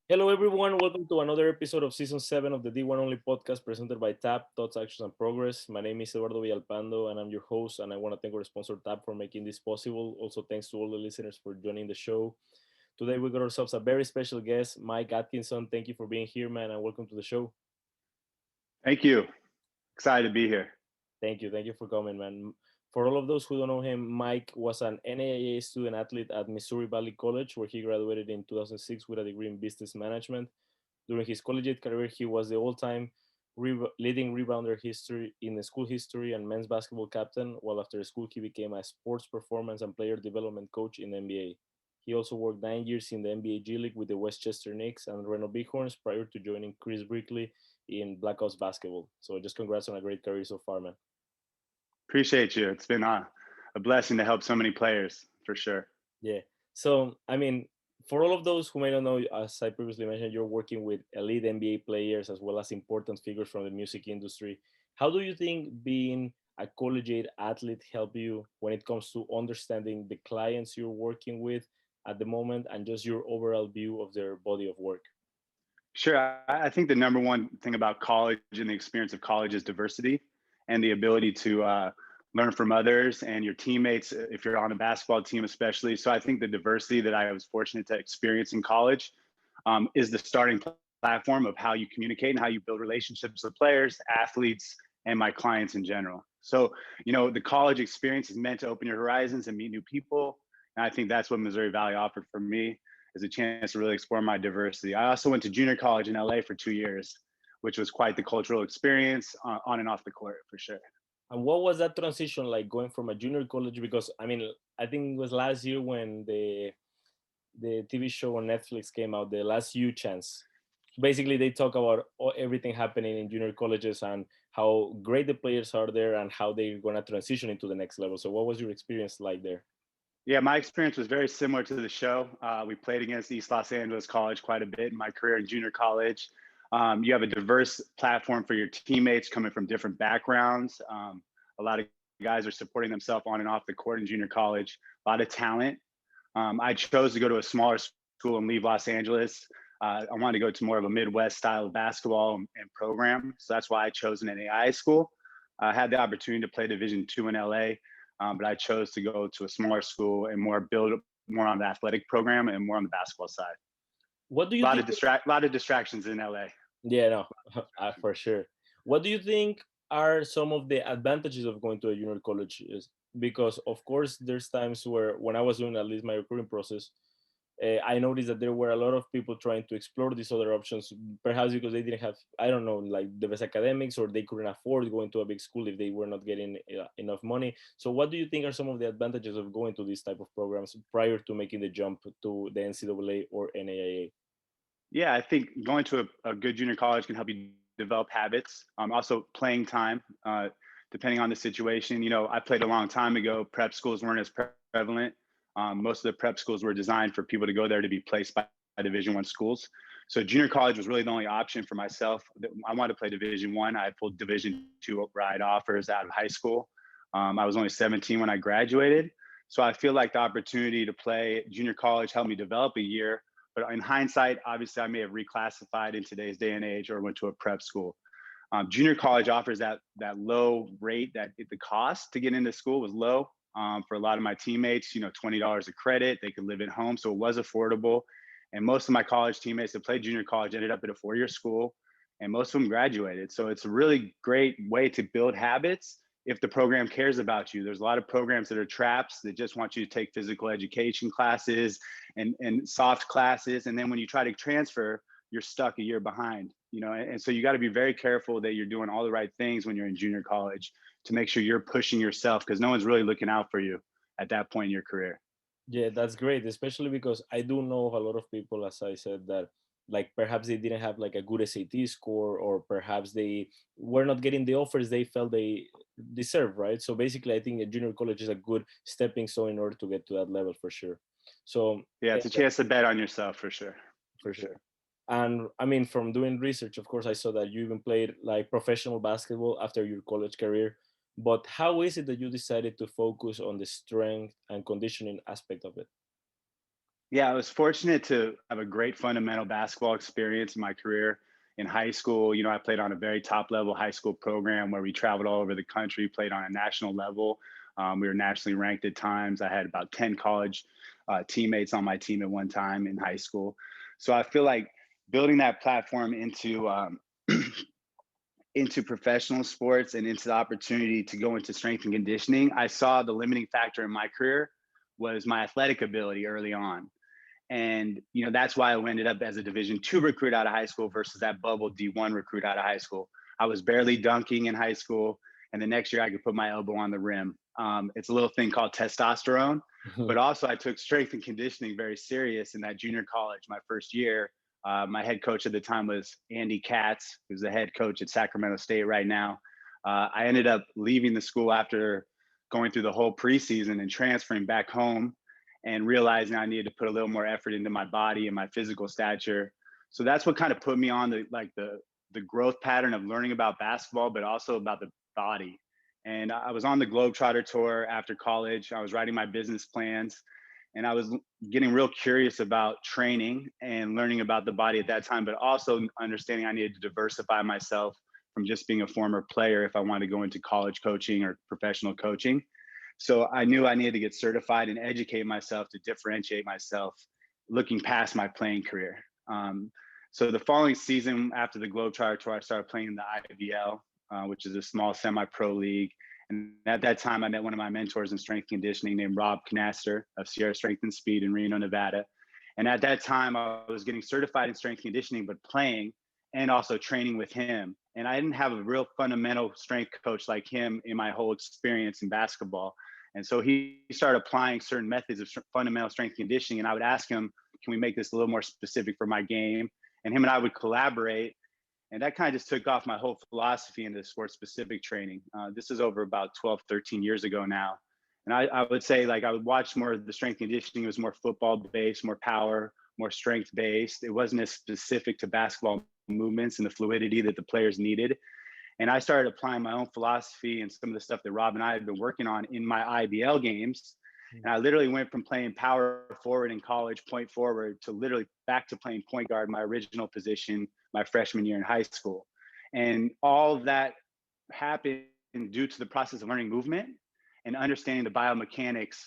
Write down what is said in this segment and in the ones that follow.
Hello, everyone. Welcome to another episode of Season 7 of the D1 Only podcast presented by TAP, Thoughts, Actions, and Progress. My name is Eduardo Villalpando, and I'm your host. And I want to thank our sponsor, TAP, for making this possible. Also, thanks to all the listeners for joining the show. Today, we got ourselves a very special guest, Mike Atkinson. Thank you for being here, man, and welcome to the show. Thank you. Excited to be here. Thank you. Thank you for coming, man. For all of those who don't know him, Mike was an NAIA student athlete at Missouri Valley College, where he graduated in 2006 with a degree in business management. During his collegiate career, he was the all-time leading rebounder history in the school history and men's basketball captain, while after school he became a sports performance and player development coach in the NBA. He also worked 9 years in the NBA G League with the Westchester Knicks and Reno Bighorns prior to joining Chris Brickley in Blackhawks basketball. So just congrats on a great career so far, man. Appreciate you. It's been a blessing to help so many players for sure. Yeah. So, I mean, for all of those who may not know, as I previously mentioned, you're working with elite NBA players as well as important figures from the music industry. How do you think being a collegiate athlete help you when it comes to understanding the clients you're working with at the moment and just your overall view of their body of work? Sure. I think the number one thing about college and the experience of college is diversity and the ability to learn from others and your teammates, if you're on a basketball team, especially. So I think the diversity that I was fortunate to experience in college is the starting platform of how you communicate and how you build relationships with players, athletes, and my clients in general. So, the college experience is meant to open your horizons and meet new people. And I think that's what Missouri Valley offered for me is a chance to really explore my diversity. I also went to junior college in LA for 2 years, which was quite the cultural experience on and off the court for sure. And what was that transition like going from a junior college? Because I mean, I think it was last year when the TV show on Netflix came out, The Last U Chance. Basically, they talk about everything happening in junior colleges and how great the players are there and how they're going to transition into the next level. So, what was your experience like there? Yeah, my experience was very similar to the show. We played against East Los Angeles College quite a bit in my career in junior college. You have a diverse platform for your teammates coming from different backgrounds. A lot of guys are supporting themselves on and off the court in junior college. A lot of talent. I chose to go to a smaller school and leave Los Angeles. I wanted to go to more of a Midwest style of basketball and program. So that's why I chose an NAIA school. I had the opportunity to play Division II in LA, but I chose to go to a smaller school and more build more on the athletic program and more on the basketball side. What do A you lot think? of distractions in LA. Yeah, no, for sure. What do you think are some of the advantages of going to a junior college? Is because, of course, there's times where when I was doing at least my recruiting process, I noticed that there were a lot of people trying to explore these other options, perhaps because they didn't have, I don't know, like the best academics, or they couldn't afford going to a big school if they were not getting enough money. So, what do you think are some of the advantages of going to these type of programs prior to making the jump to the NCAA or NAIA? Yeah, I think going to a good junior college can help you develop habits. Also, playing time, depending on the situation. I played a long time ago. Prep schools weren't as prevalent. Most of the prep schools were designed for people to go there to be placed by Division I schools. So junior college was really the only option for myself. I wanted to play Division I. I had pulled Division II ride offers out of high school. I was only 17 when I graduated. So I feel like the opportunity to play junior college helped me develop a year, but in hindsight, obviously, I may have reclassified in today's day and age or went to a prep school. Junior college offers that low rate. That the cost to get into school was low for a lot of my teammates. $20 a credit. They could live at home, so it was affordable. And most of my college teammates that played junior college ended up at a four-year school, and most of them graduated. So it's a really great way to build habits if the program cares about you. There's a lot of programs that are traps that just want you to take physical education classes and soft classes. And then when you try to transfer, you're stuck a year behind, and so you got to be very careful that you're doing all the right things when you're in junior college to make sure you're pushing yourself because no one's really looking out for you at that point in your career. Yeah, that's great, especially because I do know of a lot of people, as I said, that like perhaps they didn't have like a good SAT score, or perhaps they were not getting the offers they felt they deserve, right? So basically, I think a junior college is a good stepping stone in order to get to that level for sure. So, Yeah, eh, it's a chance to bet on yourself for sure. for For sure. sure. And I mean, from doing research, of course, I saw that you even played like professional basketball after your college career. But how is it that you decided to focus on the strength and conditioning aspect of it? Yeah, I was fortunate to have a great fundamental basketball experience in my career. In high school, I played on a very top level high school program where we traveled all over the country, played on a national level. We were nationally ranked at times. I had about 10 college teammates on my team at one time in high school. So I feel like building that platform into professional sports and into the opportunity to go into strength and conditioning, I saw the limiting factor in my career was my athletic ability early on. And that's why I ended up as a Division II recruit out of high school versus that bubble D1 recruit out of high school. I was barely dunking in high school, and the next year I could put my elbow on the rim. It's a little thing called testosterone, but also I took strength and conditioning very serious in that junior college. My first year, my head coach at the time was Andy Katz, who's the head coach at Sacramento State right now. I ended up leaving the school after going through the whole preseason and transferring back home and realizing I needed to put a little more effort into my body and my physical stature. So that's what kind of put me on the growth pattern of learning about basketball, but also about the body. And I was on the Globetrotter tour after college. I was writing my business plans, and I was getting real curious about training and learning about the body at that time, but also understanding I needed to diversify myself from just being a former player if I wanted to go into college coaching or professional coaching. So I knew I needed to get certified and educate myself to differentiate myself looking past my playing career. So the following season after the Globetrotter Tour, I started playing in the IBL, which is a small semi-pro league. And at that time, I met one of my mentors in strength conditioning named Rob Canaster of Sierra Strength and Speed in Reno, Nevada. And at that time, I was getting certified in strength conditioning, but playing and also training with him. And I didn't have a real fundamental strength coach like him in my whole experience in basketball. And so he started applying certain methods of fundamental strength conditioning. And I would ask him, can we make this a little more specific for my game? And him and I would collaborate. And that kind of just took off my whole philosophy into sports specific training. This is over about 12, 13 years ago now. And I would say, like, I would watch more of the strength conditioning. It was more football based, more power, more strength based. It wasn't as specific to basketball movements and the fluidity that the players needed. And I started applying my own philosophy and some of the stuff that Rob and I had been working on in my IBL games. And I literally went from playing power forward in college, point forward, to literally back to playing point guard, my original position, my freshman year in high school. And all of that happened due to the process of learning movement and understanding the biomechanics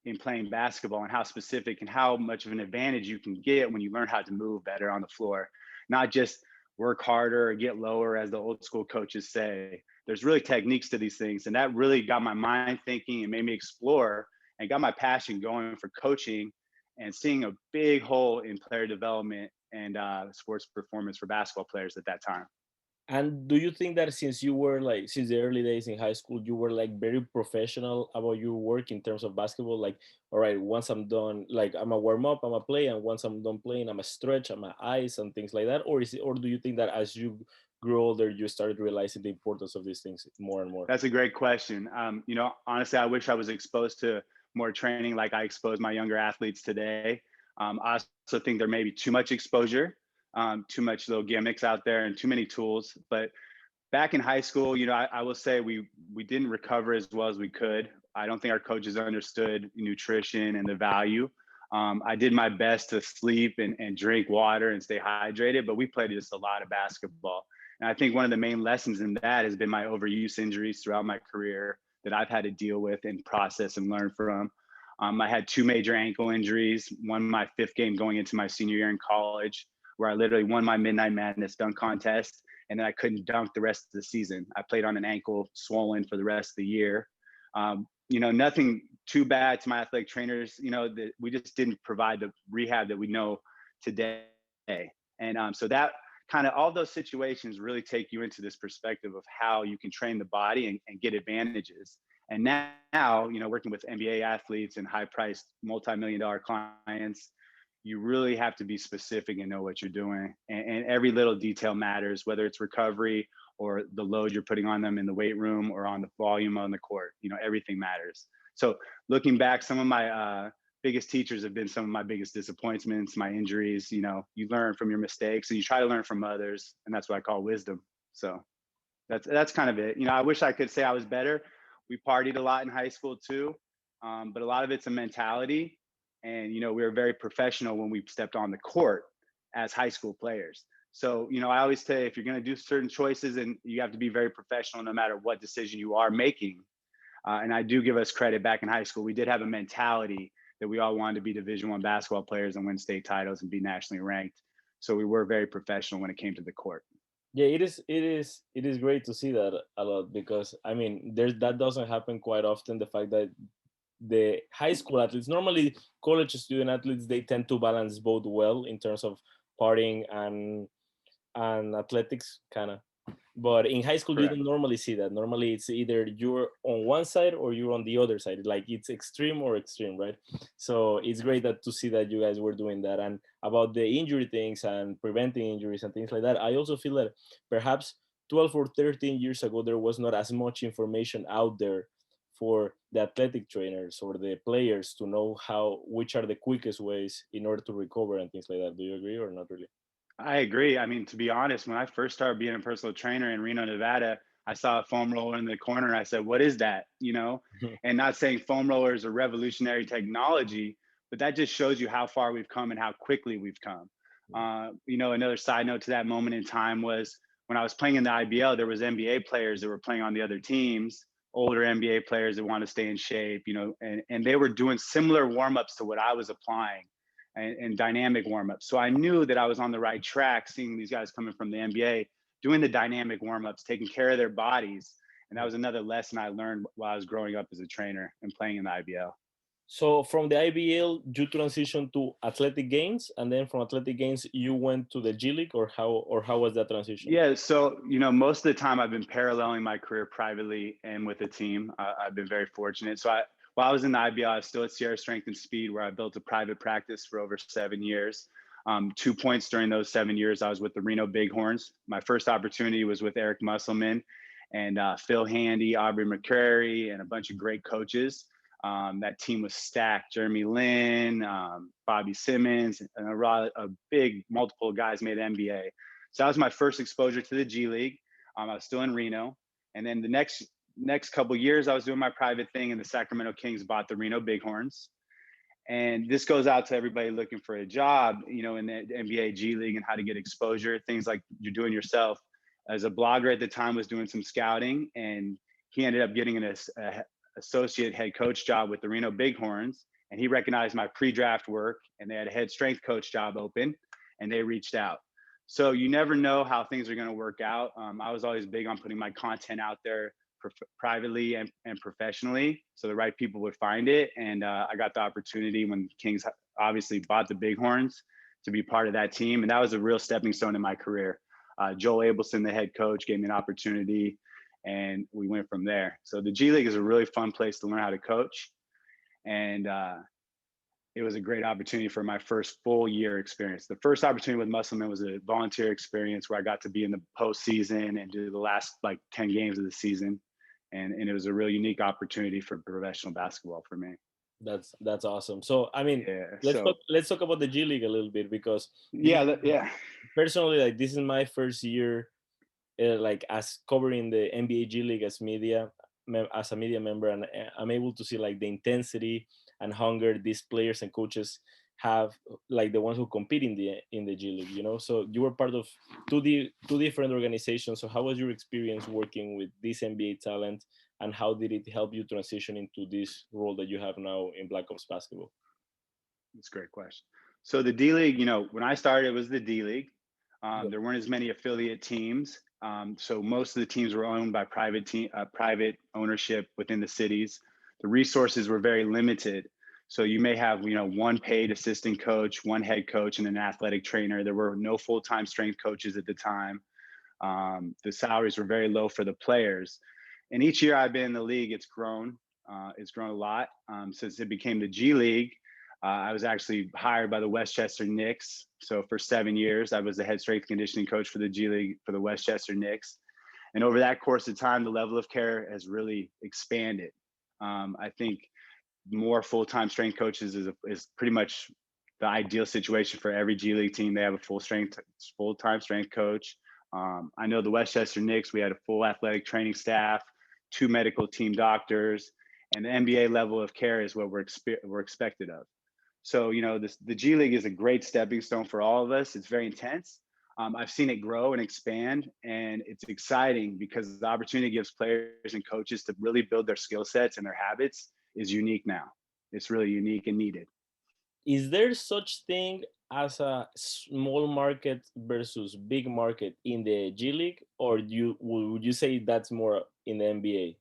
in playing basketball and how specific and how much of an advantage you can get when you learn how to move better on the floor, not just work harder or get lower, as the old school coaches say. There's really techniques to these things. And that really got my mind thinking and made me explore and got my passion going for coaching and seeing a big hole in player development and sports performance for basketball players at that time. And do you think that since you were like, since the early days in high school, you were like very professional about your work in terms of basketball? Like, all right, once I'm done, like I'm a warm up, I'm a play, and once I'm done playing, I'm a stretch, I'm a ice, and things like that. Or is it, or do you think that as you grew older, you started realizing the importance of these things more and more? That's a great question. Honestly, I wish I was exposed to more training like I expose my younger athletes today. I also think there may be too much exposure, too much little gimmicks out there, and too many tools. But back in high school, I will say we didn't recover as well as we could. I don't think our coaches understood nutrition and the value. I did my best to sleep and drink water and stay hydrated, but we played just a lot of basketball. And I think one of the main lessons in that has been my overuse injuries throughout my career that I've had to deal with and process and learn from. I had two major ankle injuries, one my fifth game going into my senior year in college, where I literally won my Midnight Madness dunk contest, and then I couldn't dunk the rest of the season. I played on an ankle swollen for the rest of the year. Nothing too bad to my athletic trainers, that we just didn't provide the rehab that we know today. And so that kind of all those situations really take you into this perspective of how you can train the body and get advantages. And now, working with NBA athletes and high priced multi-million dollar clients, you really have to be specific and know what you're doing. And every little detail matters, whether it's recovery or the load you're putting on them in the weight room or on the volume on the court. Everything matters. So looking back, some of my biggest teachers have been some of my biggest disappointments, my injuries. You learn from your mistakes and you try to learn from others. And that's what I call wisdom. So that's kind of it. I wish I could say I was better. We partied a lot in high school too. But a lot of it's a mentality. And, we were very professional when we stepped on the court as high school players. So, I always say if you're going to do certain choices, and you have to be very professional no matter what decision you are making. And I do give us credit back in high school. We did have a mentality that we all wanted to be Division I basketball players and win state titles and be nationally ranked. So we were very professional when it came to the court. Yeah, it is great to see that a lot, because I mean, there's that doesn't happen quite often. The fact that the high school athletes, normally college student athletes, they tend to balance both well in terms of partying and athletics, kind of. But in high school, you Correct. don't normally see that. Normally, it's either you're on one side or you're on the other side. Like, it's extreme or extreme, right? So it's great that to see that you guys were doing that. And about the injury things and preventing injuries and things like that, I also feel that perhaps 12 or 13 years ago, there was not as much information out there for the athletic trainers or the players to know which are the quickest ways in order to recover and things like that. Do you agree or not really? I agree. I mean, to be honest, when I first started being a personal trainer in Reno, Nevada, I saw a foam roller in the corner. I said, "What is that?" And not saying foam rollers are revolutionary technology, but that just shows you how far we've come and how quickly we've come. Another side note to that moment in time was when I was playing in the IBL, there was NBA players that were playing on the other teams, older NBA players that want to stay in shape, and they were doing similar warm-ups to what I was applying, and dynamic warm-ups. So I knew that I was on the right track, seeing these guys coming from the NBA, doing the dynamic warm-ups, taking care of their bodies. And that was another lesson I learned while I was growing up as a trainer and playing in the IBL. So from the IBL, you transitioned to Athletic Games, and then from Athletic Games, you went to the G League, or how was that transition? Yeah, so most of the time I've been paralleling my career privately and with a team. I've been very fortunate. So while I was in the IBL, I was still at Sierra Strength and Speed, where I built a private practice for over 7 years. 2 points during those 7 years, I was with the Reno Bighorns. My first opportunity was with Eric Musselman and Phil Handy, Aubrey McCrary, and a bunch of great coaches. That team was stacked. Jeremy Lin, Bobby Simmons, and a big multiple guys made NBA. So that was my first exposure to the G League. I was still in Reno, and then the next couple of years, I was doing my private thing, and the Sacramento Kings bought the Reno Bighorns. And this goes out to everybody looking for a job, in the NBA G League, and how to get exposure, things like you're doing yourself. As a blogger at the time, was doing some scouting, and he ended up getting an associate head coach job with the Reno Bighorns, and he recognized my pre-draft work, and they had a head strength coach job open, and they reached out. So you never know how things are going to work out. I was always big on putting my content out there privately and professionally, so the right people would find it. And I got the opportunity when Kings obviously bought the Bighorns to be part of that team, and that was a real stepping stone in my career. Joel Abelson, the head coach, gave me an opportunity, and we went from there. So the G League is a really fun place to learn how to coach, and it was a great opportunity for my first full year experience. The first opportunity with Musselman was a volunteer experience where I got to be in the postseason and do the last 10 games of the season. And it was a really unique opportunity for professional basketball for me. That's awesome. So I mean, Yeah. let's talk about the G League a little bit, because Yeah. personally, this is my first year, as covering the NBA G League as as a media member, and I'm able to see the intensity and hunger these players and coaches have, like the ones who compete in the G League. So you were part of two different organizations. So how was your experience working with this NBA talent, and how did it help you transition into this role that you have now in Black Ops basketball? That's a great question. So the D League, when I started, it was the D League. Yeah. There weren't as many affiliate teams. So most of the teams were owned by private ownership within the cities. The resources were very limited. So you may have, one paid assistant coach, one head coach, and an athletic trainer. There were no full-time strength coaches at the time. The salaries were very low for the players. And each year I've been in the league, it's grown. It's grown a lot since it became the G League. I was actually hired by the Westchester Knicks. So for 7 years, I was the head strength conditioning coach for the G League for the Westchester Knicks. And over that course of time, the level of care has really expanded. I think more full-time strength coaches is pretty much the ideal situation for every G League team. They have a full-time strength coach. I know the Westchester Knicks, we had a full athletic training staff, 2 medical team doctors, and the NBA level of care is what we're expected of. So, the G League is a great stepping stone for all of us. It's very intense. I've seen it grow and expand, and it's exciting because the opportunity gives players and coaches to really build their skill sets and their habits is unique now. It's really unique and needed. Is there such thing as a small market versus big market in the G League, or would you say that's more in the NBA?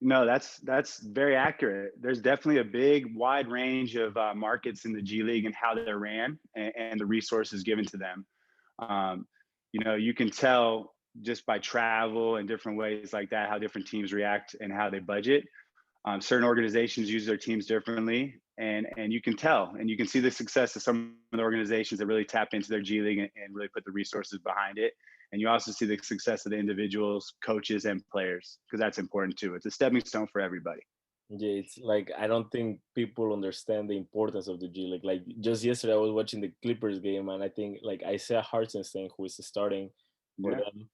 No, that's very accurate. There's definitely a big, wide range of markets in the G League and how they're ran and the resources given to them. Um, you can tell just by travel and different ways like that how different teams react and how they budget. Certain organizations use their teams differently, and you can tell, and you can see the success of some of the organizations that really tap into their G League and really put the resources behind it. And you also see the success of the individuals, coaches, and players because that's important too. It's a stepping stone for everybody. Yeah, it's like I don't think people understand the importance of the G League. Like just yesterday, I was watching the Clippers game, and I think like Isaiah Hartenstein, who is starting for Yeah. them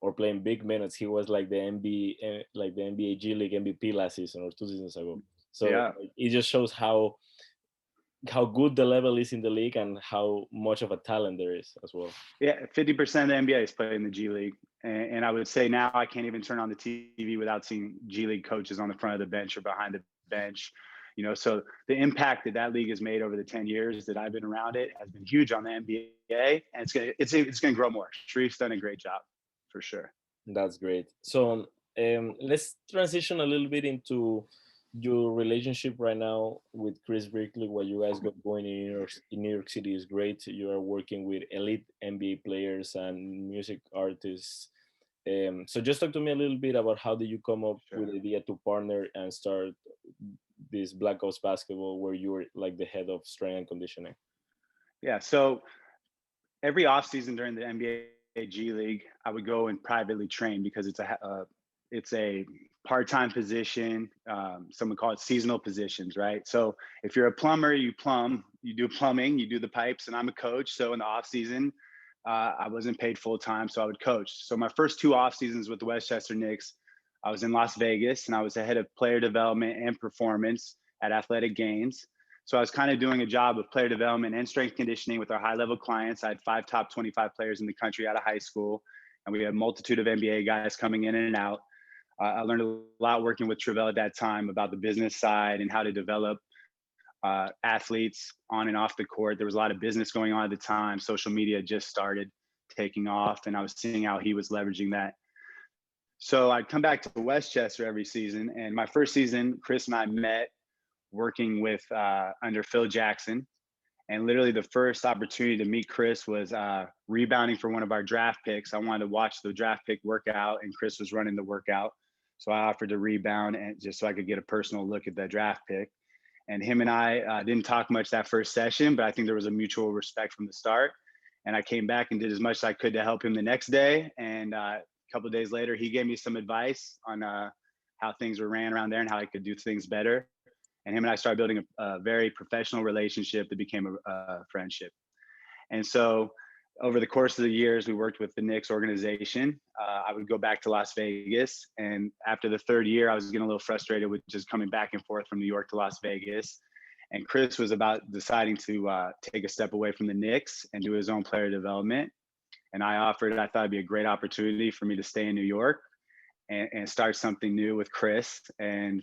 or playing big minutes, he was like the NBA G League MVP last season or 2 seasons ago. So Yeah. like, it just shows how good the level is in the league and how much of a talent there is as well. Yeah. 50% of the NBA is played in the G League. And I would say now I can't even turn on the TV without seeing G League coaches on the front of the bench or behind the bench. So the impact that that league has made over the 10 years that I've been around it has been huge on the NBA, and it's gonna grow more. Sharif's done a great job for sure. That's great. So let's transition a little bit into your relationship right now with Chris Berkeley. What you guys got going in New York City is great. You are working with elite NBA players and music artists. So just talk to me a little bit about how did you come up with Sure. the idea to partner and start this Black Ops basketball where you were like the head of strength and conditioning. Yeah. So every offseason during the NBA G League, I would go and privately train because it's a part-time position. Someone call it seasonal positions, right? So if you're a plumber, you plumb, you do plumbing, you do the pipes, and I'm a coach. So in the off season, I wasn't paid full time, so I would coach. So my first two off seasons with the Westchester Knicks, I was in Las Vegas, and I was the head of player development and performance at Athletic Gains. So I was kind of doing a job of player development and strength conditioning with our high level clients. I had 5 top 25 players in the country out of high school, and we had a multitude of NBA guys coming in and out. I learned a lot working with Travell at that time about the business side and how to develop athletes on and off the court. There was a lot of business going on at the time. Social media just started taking off, and I was seeing how he was leveraging that. So I'd come back to Westchester every season, and my first season, Chris and I met working with under Phil Jackson. And literally, the first opportunity to meet Chris was rebounding for one of our draft picks. I wanted to watch the draft pick workout, and Chris was running the workout. So I offered to rebound, and just so I could get a personal look at that draft pick. And him and I didn't talk much that first session, but I think there was a mutual respect from the start. And I came back and did as much as I could to help him the next day. And a couple of days later, he gave me some advice on how things were ran around there and how I could do things better. And him and I started building a very professional relationship that became a friendship. And so over the course of the years, we worked with the Knicks organization. I would go back to Las Vegas. And after the third year, I was getting a little frustrated with just coming back and forth from New York to Las Vegas. And Chris was about deciding to take a step away from the Knicks and do his own player development. And I offered, I thought it'd be a great opportunity for me to stay in New York and start something new with Chris. And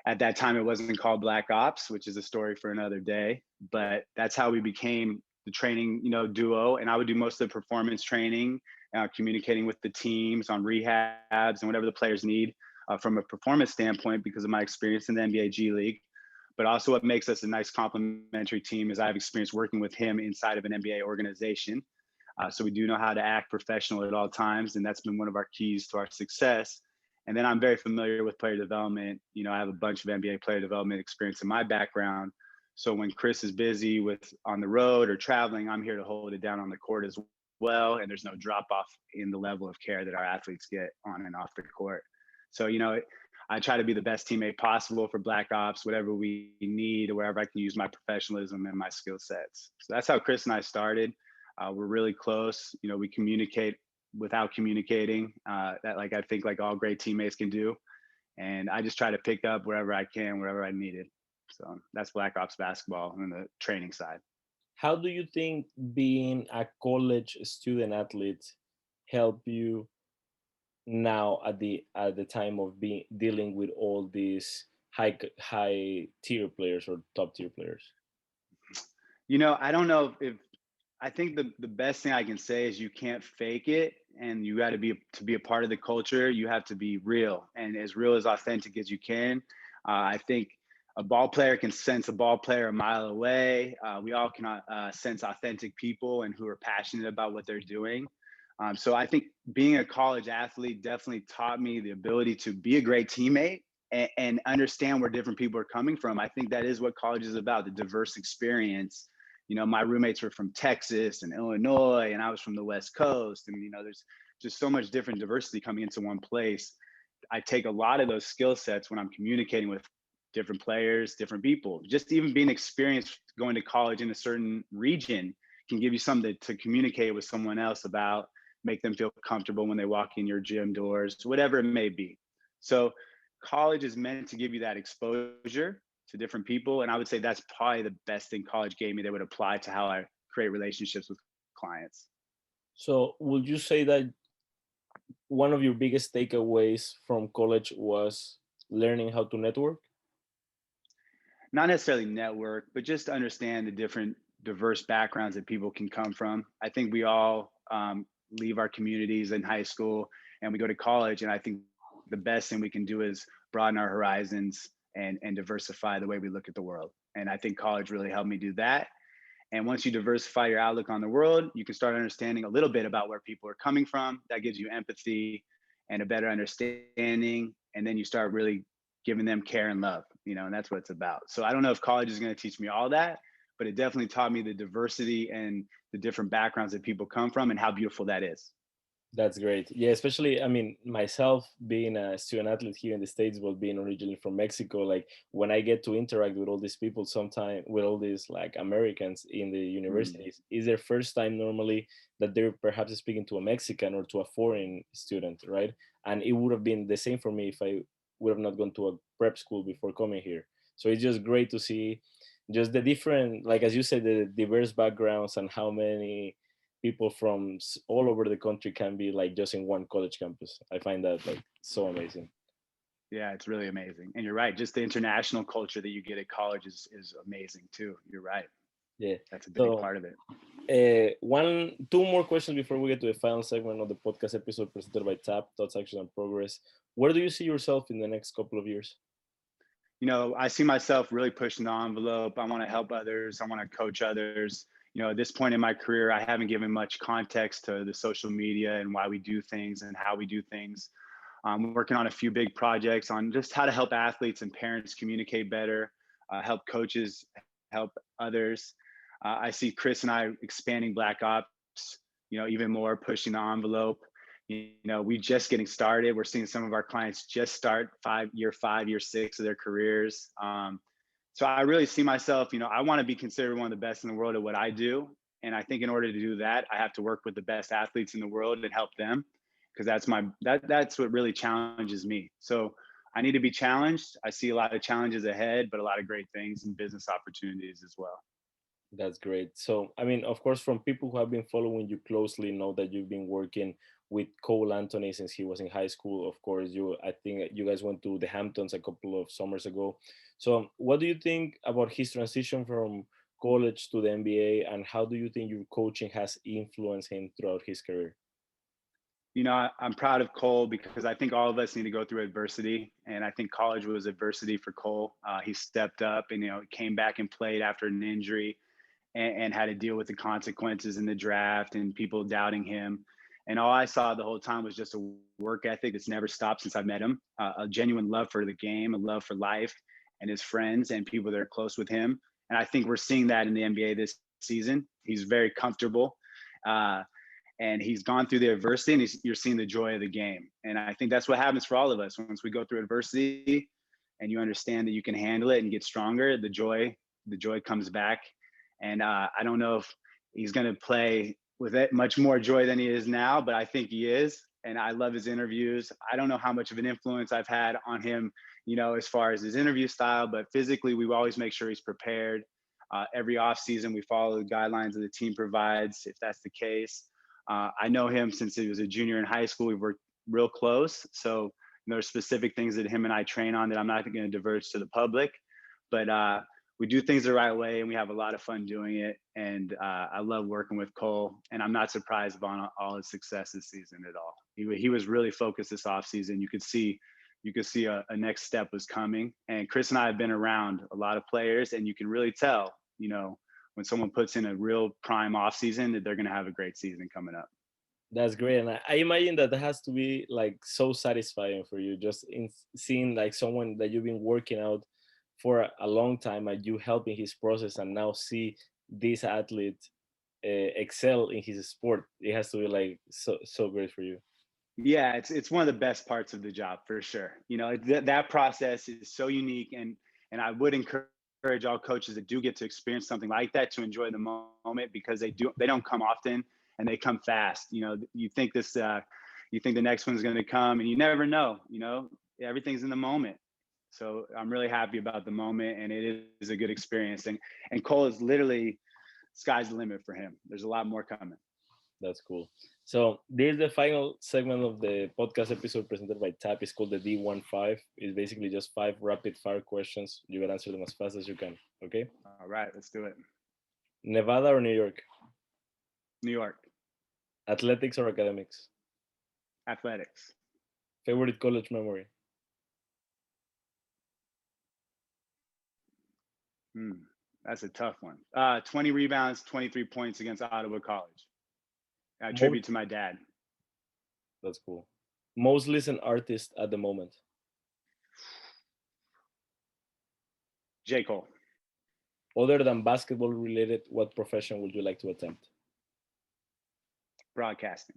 at that time, it wasn't called Black Ops, which is a story for another day. But that's how we became the training, duo. And I would do most of the performance training, communicating with the teams on rehabs and whatever the players need from a performance standpoint because of my experience in the NBA G League. But also, what makes us a nice complementary team is I have experience working with him inside of an NBA organization. So we do know how to act professional at all times, and that's been one of our keys to our success. And then I'm very familiar with player development. I have a bunch of NBA player development experience in my background. So when Chris is busy with on the road or traveling, I'm here to hold it down on the court as well. And there's no drop off in the level of care that our athletes get on and off the court. So, I try to be the best teammate possible for Black Ops, whatever we need, or wherever I can use my professionalism and my skill sets. So that's how Chris and I started. We're really close. We communicate without communicating. That I think all great teammates can do. And I just try to pick up wherever I can, wherever I need it. So that's Black Ops basketball on the training side. How do you think being a college student athlete help you now at the time of being dealing with all these high tier players or top tier players? I don't know if I think the best thing I can say is you can't fake it, and you got to be a part of the culture. You have to be real as authentic as you can. I think a ball player can sense a ball player a mile away. We all can sense authentic people and who are passionate about what they're doing. So I think being a college athlete definitely taught me the ability to be a great teammate and understand where different people are coming from. I think that is what college is about, the diverse experience. My roommates were from Texas and Illinois, and I was from the West Coast. And, there's just so much different diversity coming into one place. I take a lot of those skill sets when I'm communicating with different players, different people. Just even being experienced going to college in a certain region can give you something to communicate with someone else about, make them feel comfortable when they walk in your gym doors, whatever it may be. So college is meant to give you that exposure to different people. And I would say that's probably the best thing college gave me that would apply to how I create relationships with clients. So would you say that one of your biggest takeaways from college was learning how to network? Not necessarily network, but just to understand the different diverse backgrounds that people can come from. I think we all leave our communities in high school and we go to college. And I think the best thing we can do is broaden our horizons and diversify the way we look at the world. And I think college really helped me do that. And once you diversify your outlook on the world, you can start understanding a little bit about where people are coming from. That gives you empathy and a better understanding. And then you start really giving them care and love, and that's what it's about. So I don't know if college is going to teach me all that, but it definitely taught me the diversity and the different backgrounds that people come from and how beautiful that is. That's great. Yeah, especially, I mean, myself being a student athlete here in the States, but being originally from Mexico, like when I get to interact with all these people, sometime with all these like Americans in the Mm. universities, is their first time normally that they're perhaps speaking to a Mexican or to a foreign student, right? And it would have been the same for me if I would have not gone to a prep school before coming here. So it's just great to see just the different, like as you said, the diverse backgrounds and how many people from all over the country can be like just in one college campus. I find that like so amazing. Yeah, it's really amazing. And you're right. Just the international culture that you get at college is amazing too. You're right. Yeah. That's a big So part of it. two more questions before we get to the final segment of the podcast episode presented by TAP, Thoughts, Action, and Progress. Where do you see yourself in the next couple of years? I see myself really pushing the envelope. I want to help others. I want to coach others. At this point in my career, I haven't given much context to the social media and why we do things and how we do things. I'm working on a few big projects on just how to help athletes and parents communicate better, help coaches, help others. I see Chris and I expanding Black Ops, even more, pushing the envelope. We just getting started. We're seeing some of our clients just start year 6 of their careers. So I really see myself, I want to be considered one of the best in the world at what I do. And I think in order to do that, I have to work with the best athletes in the world and help them, because that's what really challenges me. So I need to be challenged. I see a lot of challenges ahead, but a lot of great things and business opportunities as well. That's great. So, I mean, of course, from people who have been following you closely, know that you've been working with Cole Anthony since he was in high school. Of course, I think you guys went to the Hamptons a couple of summers ago. So, what do you think about his transition from college to the NBA, and how do you think your coaching has influenced him throughout his career? I'm proud of Cole because I think all of us need to go through adversity. And I think college was adversity for Cole. He stepped up and, came back and played after an injury and had to deal with the consequences in the draft and people doubting him. And all I saw the whole time was just a work ethic that's never stopped since I met him, a genuine love for the game, a love for life and his friends and people that are close with him. And I think we're seeing that in the NBA this season. He's very comfortable. And he's gone through the adversity and you're seeing the joy of the game. And I think that's what happens for all of us. Once we go through adversity and you understand that you can handle it and get stronger, the joy comes back. And I don't know if he's going to play with it much more joy than he is now, but I think he is. and I love his interviews. I don't know how much of an influence I've had on him, as far as his interview style, but physically, we always make sure he's prepared. Every off season, we follow the guidelines that the team provides, if that's the case. I know him since he was a junior in high school. We've worked real close. So there are specific things that him and I train on that I'm not going to divulge to the public, but we do things the right way and we have a lot of fun doing it. And I love working with Cole, and I'm not surprised about all his success this season at all. He was really focused this offseason. You could see a next step was coming. And Chris and I have been around a lot of players, and you can really tell, when someone puts in a real prime offseason, that they're going to have a great season coming up. That's great, and I imagine that has to be like so satisfying for you, just in seeing like someone that you've been working out for a long time and you helping his process, and now see this athlete excel in his sport. It has to be like so great for you. Yeah, it's one of the best parts of the job for sure. That process is so unique, and I would encourage all coaches that do get to experience something like that to enjoy the moment, because they don't come often and they come fast. You think the next one's going to come, and you never know. Everything's in the moment. So I'm really happy about the moment, and it is a good experience. And Cole is literally, sky's the limit for him. There's a lot more coming. That's cool. So this is the final segment of the podcast episode presented by TAP. It's called the D15. It's basically just 5 rapid fire questions. You can answer them as fast as you can. Okay? All right, let's do it. Nevada or New York? New York. Athletics or academics? Athletics. Favorite college memory? That's a tough one. 20 rebounds, 23 points against Ottawa College. I tribute to my dad. That's cool. Most listened artist at the moment? J. Cole. Other than basketball related, what profession would you like to attempt? Broadcasting.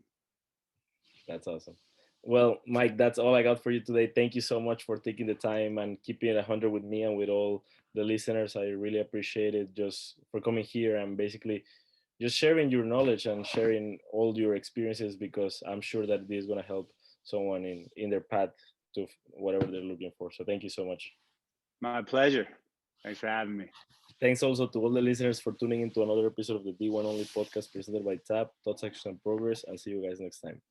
That's awesome. Well, Mike, that's all I got for you today. Thank you so much for taking the time and keeping it 100 with me and with all the listeners. I really appreciate it, just for coming here and basically just sharing your knowledge and sharing all your experiences, because I'm sure that this is going to help someone in their path to whatever they're looking for. So thank you so much. My pleasure. Thanks for having me. Thanks also to all the listeners for tuning into another episode of the D1 Only podcast presented by TAP, Thoughts, Action, and Progress. I'll see you guys next time.